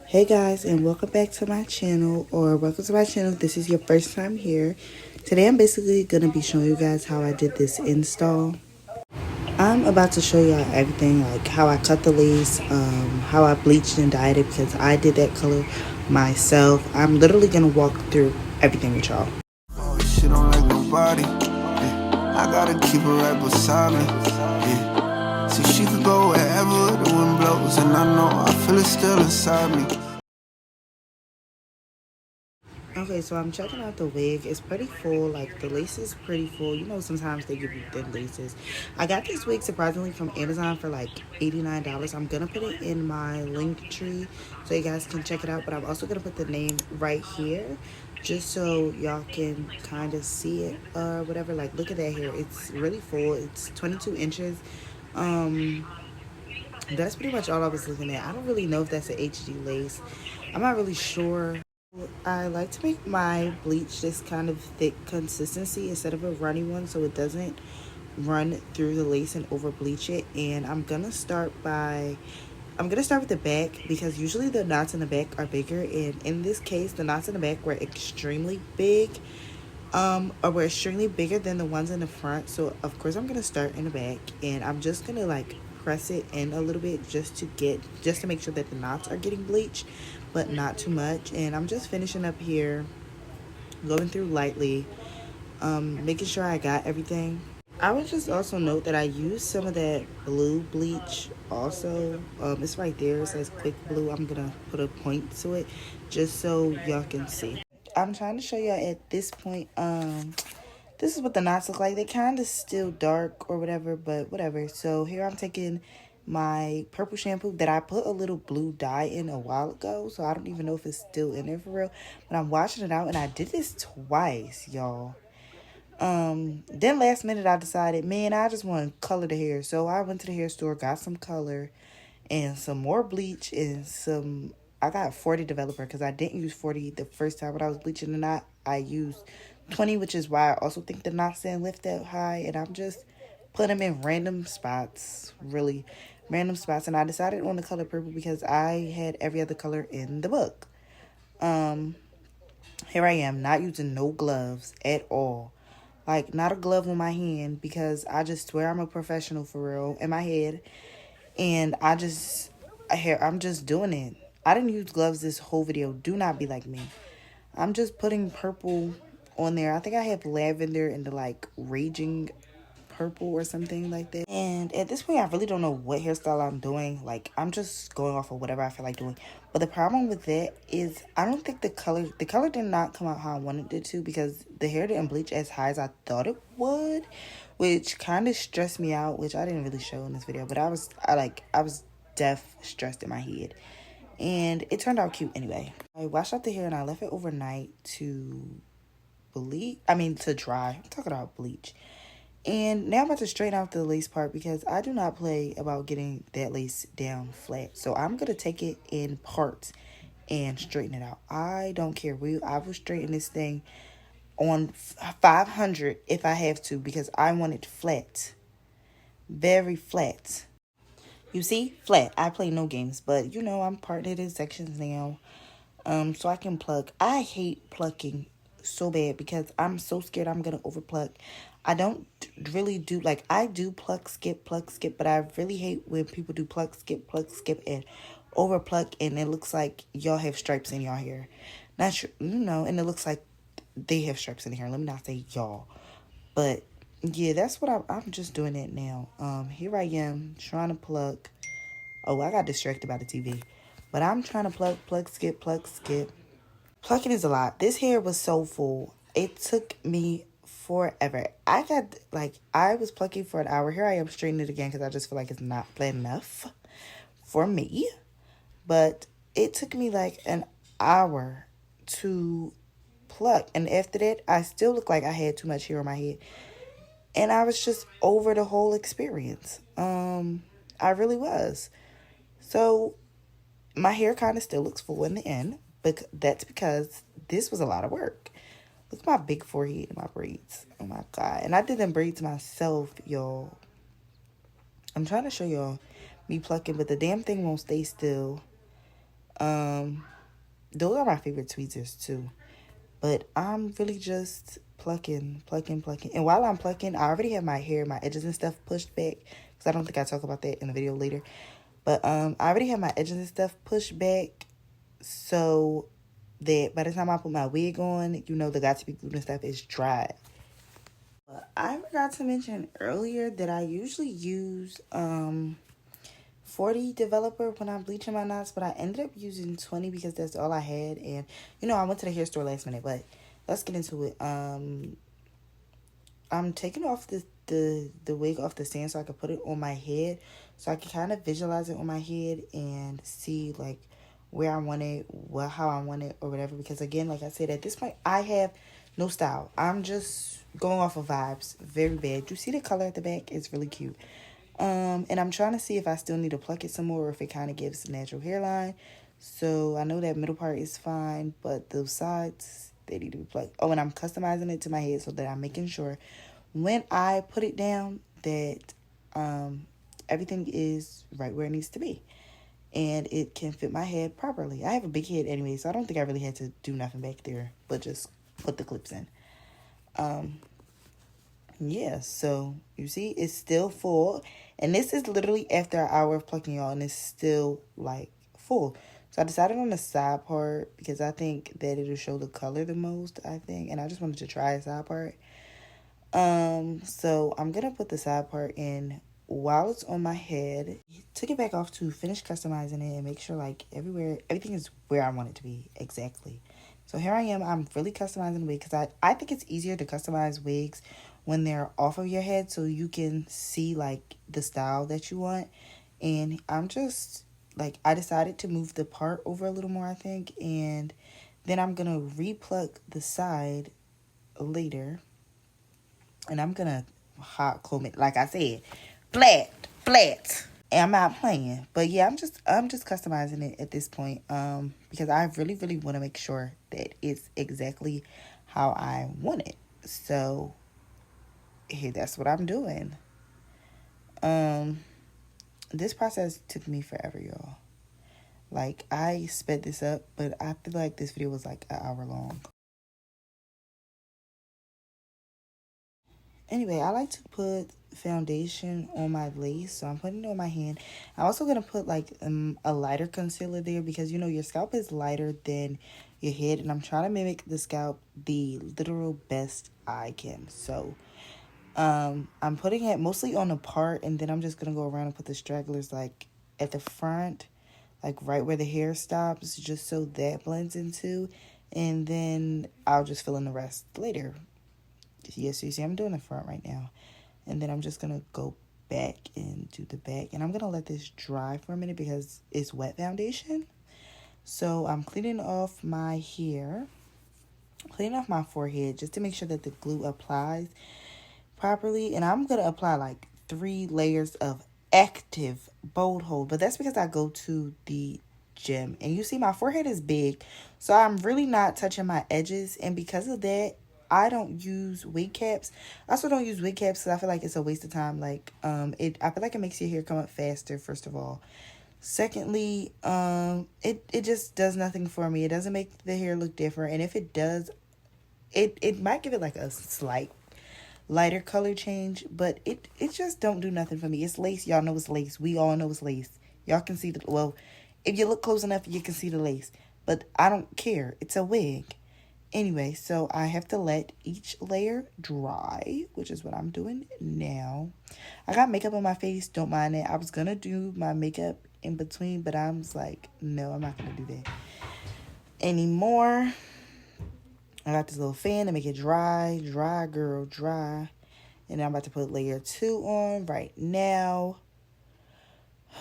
Hey guys, and welcome back to my channel, or welcome to my channel if this is your first time here. Today I'm basically going to be showing you guys how I did this install. I'm about to show y'all everything, like how I cut the lace, how I bleached and dyed it because I did that color myself. I'm literally going to walk through everything with y'all. Oh, she don't like nobody. Yeah. I gotta keep her right beside me. Yeah. See, she could go wherever the wind blows, and I know I feel it still inside me. Okay, so I'm checking out the wig. It's pretty full. Like, the lace is pretty full. You know, sometimes they give you thin laces. I got this wig surprisingly from Amazon for like $89. I'm going to put it in my link tree so you guys can check it out. But I'm also going to put the name right here just so y'all can kind of see it or whatever. Like, look at that hair. It's really full. It's 22 inches. That's pretty much all I was looking at. I don't really know if that's an HD lace. I'm not really sure. I like to make my bleach this kind of thick consistency instead of a runny one so it doesn't run through the lace and over bleach it. And I'm gonna start with the back because usually the knots in the back are bigger, and in this case the knots in the back were extremely big, or were extremely bigger than the ones in the front. So of course I'm gonna start in the back, and I'm just gonna like press it in a little bit just to make sure that the knots are getting bleached, but not too much. And I'm just finishing up here, going through lightly, making sure I got everything. I would just also note that I used some of that blue bleach also. It's right there. It says quick blue. I'm gonna put a point to it just so y'all can see. I'm trying to show y'all at this point. This is what the knots look like. They kind of still dark or whatever, but whatever. So here I'm taking my purple shampoo that I put a little blue dye in a while ago. So I don't even know if it's still in there for real. But I'm washing it out, and I did this twice, y'all. Then last minute I decided, man, I just want to color the hair. So I went to the hair store, got some color and some more bleach and some. I got 40 developer because I didn't use 40 the first time when I was bleaching the knot. I used 20, which is why I also think the knots didn't lift that high. And I'm just putting them in random spots, really random spots. And I decided on the color purple because I had every other color in the book. Here I am, not using no gloves at all. Like, not a glove on my hand because I just swear I'm a professional for real in my head. And I'm just doing it. I didn't use gloves this whole video. Do not be like me. I'm just putting purple on there. I think I have lavender and the like raging purple or something like that. And at this point, I really don't know what hairstyle I'm doing. Like, I'm just going off of whatever I feel like doing. But the problem with that is I don't think the color did not come out how I wanted it to because the hair didn't bleach as high as I thought it would, which kind of stressed me out, which I didn't really show in this video. But I was deaf stressed in my head. And it turned out cute anyway. I washed out the hair and I left it overnight to to dry. I'm talking about bleach. And now I'm about to straighten out the lace part because I do not play about getting that lace down flat. So I'm going to take it in parts and straighten it out. I don't care. I will straighten this thing on 500 if I have to because I want it flat. Very flat. You see? Flat. I play no games, but you know I'm partnered in sections now. So I can pluck. I hate plucking so bad because I'm so scared I'm gonna overpluck. I don't really do like I do pluck, skip, but I really hate when people do pluck, skip, and overpluck, and it looks like y'all have stripes in y'all hair. Not sure, and it looks like they have stripes in the hair. Let me not say y'all, but yeah, that's what I'm just doing it now. Here I am trying to pluck. Oh, I got distracted by the TV. But I'm trying to pluck, skip, pluck, skip. Plucking is a lot. This hair was so full. It took me forever. I was plucking for an hour. Here I am straightening it again because I just feel like it's not flat enough for me. But it took me like an hour to pluck. And after that, I still looked like I had too much hair on my head. And I was just over the whole experience. I really was. So my hair kind of still looks full in the end, but that's because this was a lot of work. Look at my big forehead and my braids. Oh my God. And I did them braids myself, y'all. I'm trying to show y'all me plucking, but the damn thing won't stay still. Um, those are my favorite tweezers too. But I'm really just plucking, plucking, plucking. And while I'm plucking, I already have my hair, my edges and stuff pushed back. Because I don't think I talk about that in the video later. But I already have my edges and stuff pushed back. So that by the time I put my wig on, the got to be glued and stuff is dry. I forgot to mention earlier that I usually use 40 developer when I'm bleaching my knots, but I ended up using 20 because that's all I had. And I went to the hair store last minute, but let's get into it. I'm taking off the wig off the stand so I can put it on my head, so I can kind of visualize it on my head and see like where I want it, how I want it, or whatever. Because again, like I said, at this point I have no style. I'm just going off of vibes. Very bad. You see the color at the back? It's really cute. And I'm trying to see if I still need to pluck it some more or if it kind of gives a natural hairline. So I know that middle part is fine, but those sides, they need to be plucked. Oh, and I'm customizing it to my head so that I'm making sure when I put it down that everything is right where it needs to be. And it can fit my head properly. I have a big head anyway, so I don't think I really had to do nothing back there, but just put the clips in. Yeah, so you see, it's still full. And this is literally after an hour of plucking, y'all, and it's still like full. So I decided on the side part because I think that it'll show the color the most, I think. And I just wanted to try a side part. So I'm gonna put the side part in while it's on my head. Took it back off to finish customizing it and make sure like everything is where I want it to be exactly. So here I am. I'm really customizing the wig because I think it's easier to customize wigs when they're off of your head so you can see like the style that you want. And I'm just like, I decided to move the part over a little more, I think, and then I'm gonna repluck the side later, and I'm gonna hot comb it like I said, flat. And I'm not playing, but yeah, I'm just customizing it at this point, because I really want to make sure that it's exactly how I want it. So hey, that's what I'm doing. Um, this process took me forever, y'all. Like, I sped this up, but I feel like this video was like an hour long. Anyway, I like to put foundation on my lace, so I'm putting it on my hand. I'm also going to put like a lighter concealer there because, your scalp is lighter than your head, and I'm trying to mimic the scalp the literal best I can. So I'm putting it mostly on the part, and then I'm just going to go around and put the stragglers like at the front, like right where the hair stops, just so that blends into, and then I'll just fill in the rest later. Yes, you see I'm doing the front right now, and then I'm just gonna go back and do the back, and I'm gonna let this dry for a minute because it's wet foundation. So I'm cleaning off my hair, cleaning off my forehead just to make sure that the glue applies properly, and I'm gonna apply like 3 layers of active bold hold, but that's because I go to the gym, and you see my forehead is big, so I'm really not touching my edges, and because of that I don't use wig caps. I also don't use wig caps because I feel like it's a waste of time. Like I feel like it makes your hair come up faster, first of all. Secondly, it just does nothing for me. It doesn't make the hair look different, and if it does, it might give it like a slight lighter color change, but it just don't do nothing for me. It's lace. Y'all know it's lace. We all know it's lace. Y'all can see if you look close enough, you can see the lace. But I don't care. It's a wig. Anyway, so I have to let each layer dry, which is what I'm doing now. I got makeup on my face. Don't mind it. I was going to do my makeup in between, but I was like, no, I'm not going to do that anymore. I got this little fan to make it dry. Dry, girl, dry. And I'm about to put layer 2 on right now.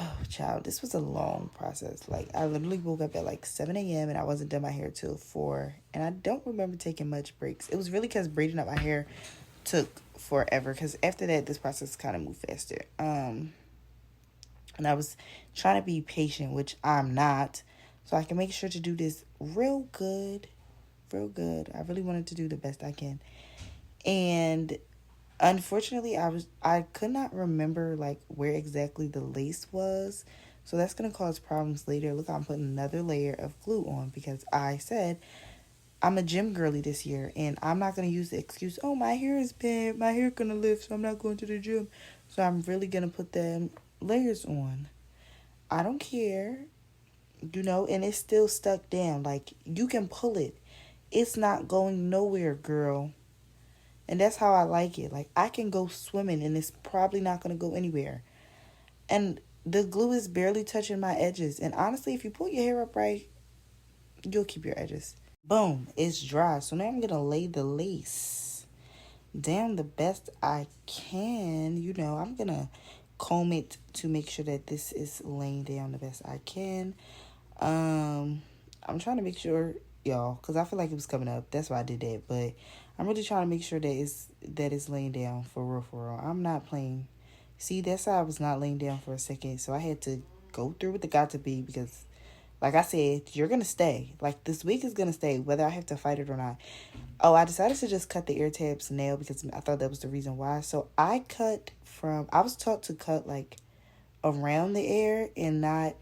Oh, child, this was a long process. Like, I literally woke up at like 7 a.m. and I wasn't done my hair till 4. And I don't remember taking much breaks. It was really because braiding up my hair took forever. Because after that, this process kind of moved faster. And I was trying to be patient, which I'm not. So I can make sure to do this real good. Real good. I really wanted to do the best I can. And unfortunately, I could not remember like where exactly the lace was, So that's going to cause problems later. Look, I'm putting another layer of glue on because I said I'm a gym girly this year, and I'm not going to use the excuse, oh, my hair is bad, my hair going to lift, so I'm not going to the gym. So I'm really going to put them layers on. I don't care, and it's still stuck down. Like, you can pull it. It's not going nowhere, girl. And that's how I like it. Like, I can go swimming, and it's probably not going to go anywhere. And the glue is barely touching my edges. And honestly, if you pull your hair up right, you'll keep your edges. Boom, it's dry. So now I'm going to lay the lace down the best I can. I'm going to comb it to make sure that this is laying down the best I can. I'm trying to make sure, y'all, because I feel like it was coming up. That's why I did that. But I'm really trying to make sure that it's laying down for real, for real. I'm not playing. See, that's how I was not laying down for a second. So I had to go through with the got to be because, like I said, you're going to stay. Like, this week is going to stay, whether I have to fight it or not. Oh, I decided to just cut the ear tabs now because I thought that was the reason why. So I was taught to cut, like, around the ear and not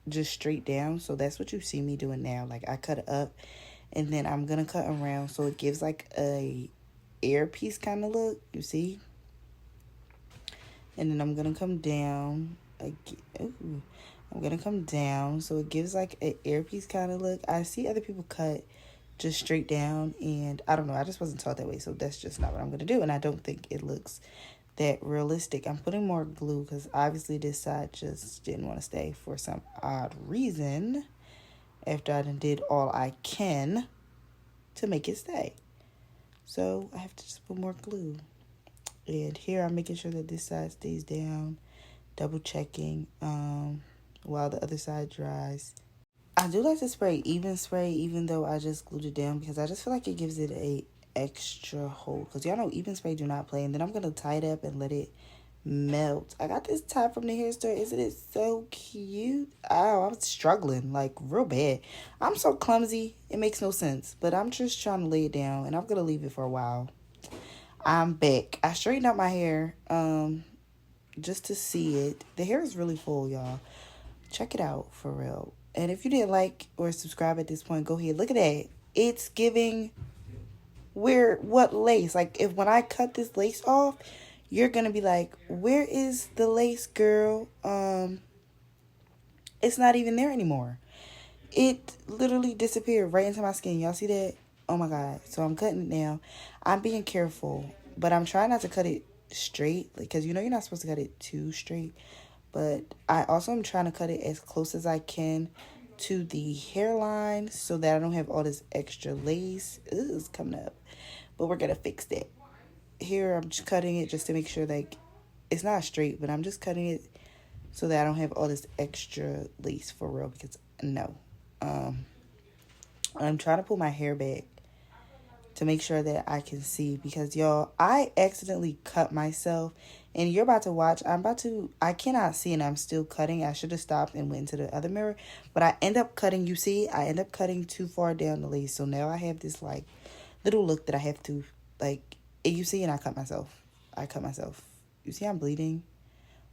just straight down. So that's what you see me doing now. Like, I cut it up and then I'm going to cut around so it gives, like, a earpiece kind of look. You see? And then I'm going to come down. Ooh. I'm going to come down so it gives like an earpiece kind of look. I see other people cut just straight down, and I don't know. I just wasn't taught that way, so that's just not what I'm going to do. And I don't think it looks that realistic. I'm putting more glue because obviously this side just didn't want to stay for some odd reason after I done did all I can to make it stay. So I have to just put more glue. And here I'm making sure that this side stays down, double checking while the other side dries. I do like to spray even though I just glued it down because I just feel like it gives it a extra hold. Because y'all know even spray do not play. And then I'm going to tie it up and let it melt. I got this tie from the hair store. Isn't it so cute? Oh, I was struggling like real bad. I'm so clumsy. It makes no sense. But I'm just trying to lay it down and I'm going to leave it for a while. I'm back. I straightened out my hair just to see it. The hair is really full, y'all. Check it out for real. And if you didn't like or subscribe at this point, go ahead. Look at that. It's giving what lace? Like, if when I cut this lace off, you're going to be like, where is the lace, girl? It's not even there anymore. It literally disappeared right into my skin. Y'all see that? Oh my God. So I'm cutting it now. I'm being careful, but I'm trying not to cut it straight because you're not supposed to cut it too straight. But I also am trying to cut it as close as I can to the hairline so that I don't have all this extra lace. Ooh, it's coming up. But we're going to fix that. Here I'm just cutting it just to make sure like it's not straight, but I'm just cutting it so that I don't have all this extra lace for real because no. I'm trying to pull my hair back to make sure that I can see because y'all, I accidentally cut myself and you're about to watch. I cannot see and I'm still cutting. I should have stopped and went into the other mirror, but I end up cutting, I end up cutting too far down the lace. So now I have this like little look that I have to like, you see, and I cut myself. You see, I'm bleeding.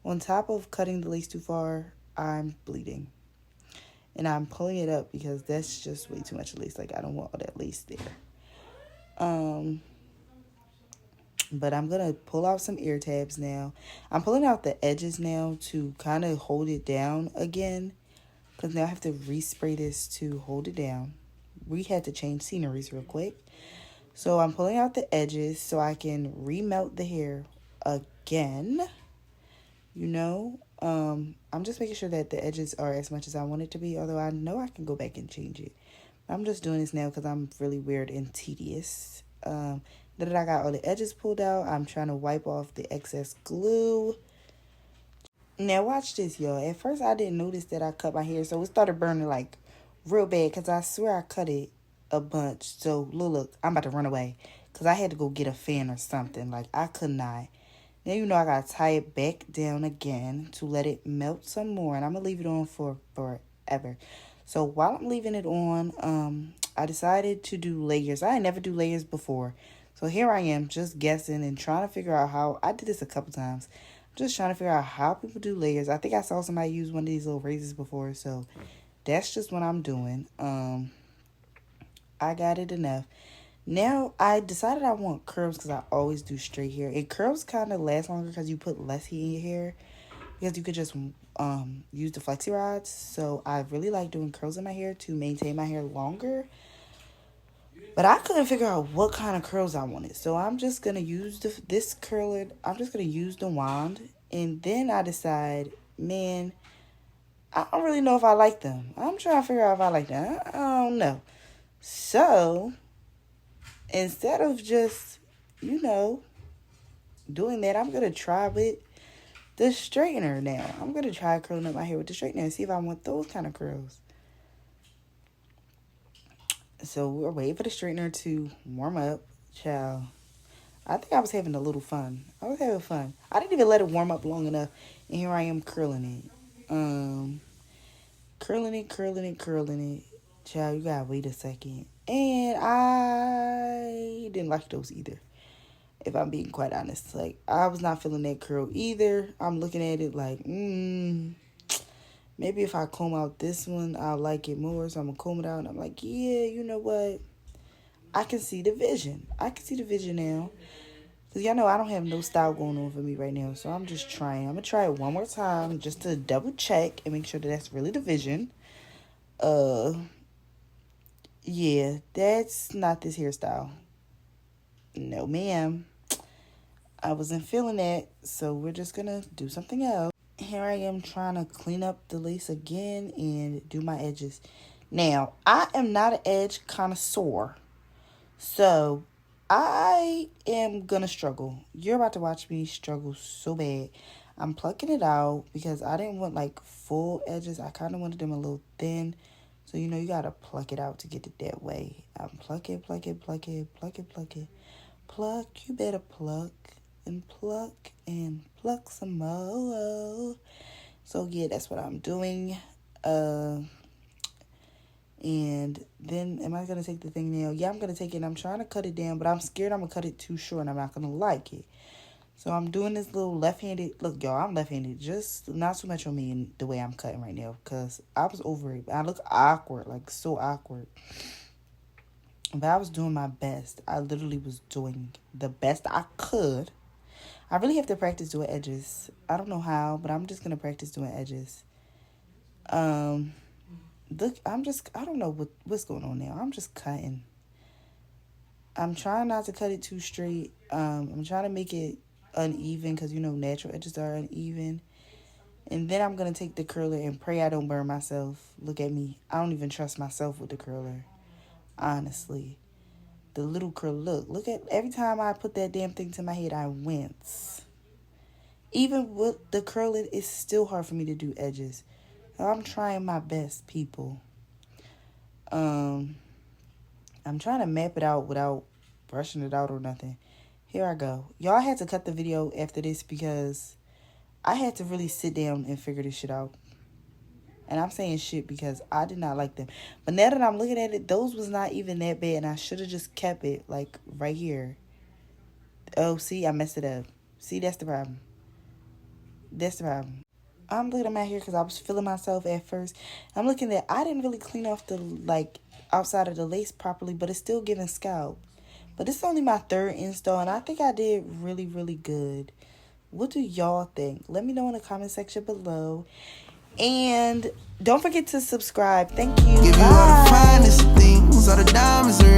On top of cutting the lace too far, I'm bleeding. And I'm pulling it up because that's just way too much lace. Like, I don't want all that lace there. But I'm going to pull out some ear tabs now. I'm pulling out the edges now to kind of hold it down again. Because now I have to respray this to hold it down. We had to change sceneries real quick. So I'm pulling out the edges so I can remelt the hair again. I'm just making sure that the edges are as much as I want it to be. Although I know I can go back and change it. I'm just doing this now because I'm really weird and tedious. Now that I got all the edges pulled out, I'm trying to wipe off the excess glue. Now watch this, y'all. At first I didn't notice that I cut my hair, so it started burning like real bad because I swear I cut it a bunch. So look, I'm about to run away because I had to go get a fan or something. Like, I could not. Now I gotta tie it back down again to let it melt some more, and I'm gonna leave it on for forever. So while I'm leaving it on, I decided to do layers. I never do layers before. So here I am just guessing and trying to figure out how. I did this a couple times. Just trying to figure out how people do layers. I think I saw somebody use one of these little razors before, so that's just what I'm doing. I got it enough. Now I decided I want curls because I always do straight hair. And curls kind of last longer because you put less heat in your hair. Because you could just use the flexi rods. So I really like doing curls in my hair to maintain my hair longer. But I couldn't figure out what kind of curls I wanted. So I'm just going to use this curler. I'm just going to use the wand. And then I decide, man, I don't really know if I like them. I'm trying to figure out if I like them. I don't know. So instead of just, doing that, I'm going to try with the straightener now. I'm going to try curling up my hair with the straightener and see if I want those kind of curls. So we're waiting for the straightener to warm up. Child, I think I was having a little fun. I was having fun. I didn't even let it warm up long enough. And here I am curling it. Curling it. Child, you gotta wait a second. And I didn't like those either. If I'm being quite honest. Like, I was not feeling that curl either. I'm looking at it like, maybe if I comb out this one, I'll like it more. So I'm going to comb it out. And I'm like, yeah, you know what? I can see the vision. I can see the vision now. Because y'all know I don't have no style going on for me right now. So I'm just trying. I'm going to try it one more time just to double check and make sure that that's really the vision. Yeah, that's not this hairstyle. No, ma'am. I wasn't feeling that. So we're just going to do something else. Here I am trying to clean up the lace again and do my edges. Now, I am not an edge connoisseur, so I am gonna struggle. You're about to watch me struggle so bad. I'm plucking it out because I didn't want like full edges. I kind of wanted them a little thin. So, you gotta pluck it out to get it that way. I'm plucking. Pluck, you better pluck and pluck some more. So yeah, that's what I'm doing. And then am I gonna take the thing now? Yeah, I'm gonna take it and I'm trying to cut it down, but I'm scared I'm gonna cut it too short and I'm not gonna like it. So I'm doing this little left-handed. Look, y'all, I'm left-handed. Just not so much on me in the way I'm cutting right now because I was over it. I look awkward, like so awkward. But I was doing my best. I literally was doing the best I could. I really have to practice doing edges. I don't know how, but I'm just going to practice doing edges. Look, I don't know what's going on now. I'm just cutting. I'm trying not to cut it too straight. I'm trying to make it uneven because, natural edges are uneven. And then I'm going to take the curler and pray I don't burn myself. Look at me. I don't even trust myself with the curler. Honestly. The little curl, look at every time I put that damn thing to my head, I wince. Even with the curling, it's still hard for me to do edges. I'm trying my best, people. I'm trying to map it out without brushing it out or nothing. Here I go. Y'all had to cut the video after this because I had to really sit down and figure this shit out. And I'm saying shit because I did not like them. But now that I'm looking at it, those was not even that bad. And I should have just kept it, like, right here. Oh, see? I messed it up. See, that's the problem. That's the problem. I'm looking at my hair because I was feeling myself at first. I'm looking at, I didn't really clean off the, like, outside of the lace properly. But it's still giving scalp. But this is only my third install. And I think I did really, really good. What do y'all think? Let me know in the comment section below. And don't forget to subscribe. Thank you. Bye.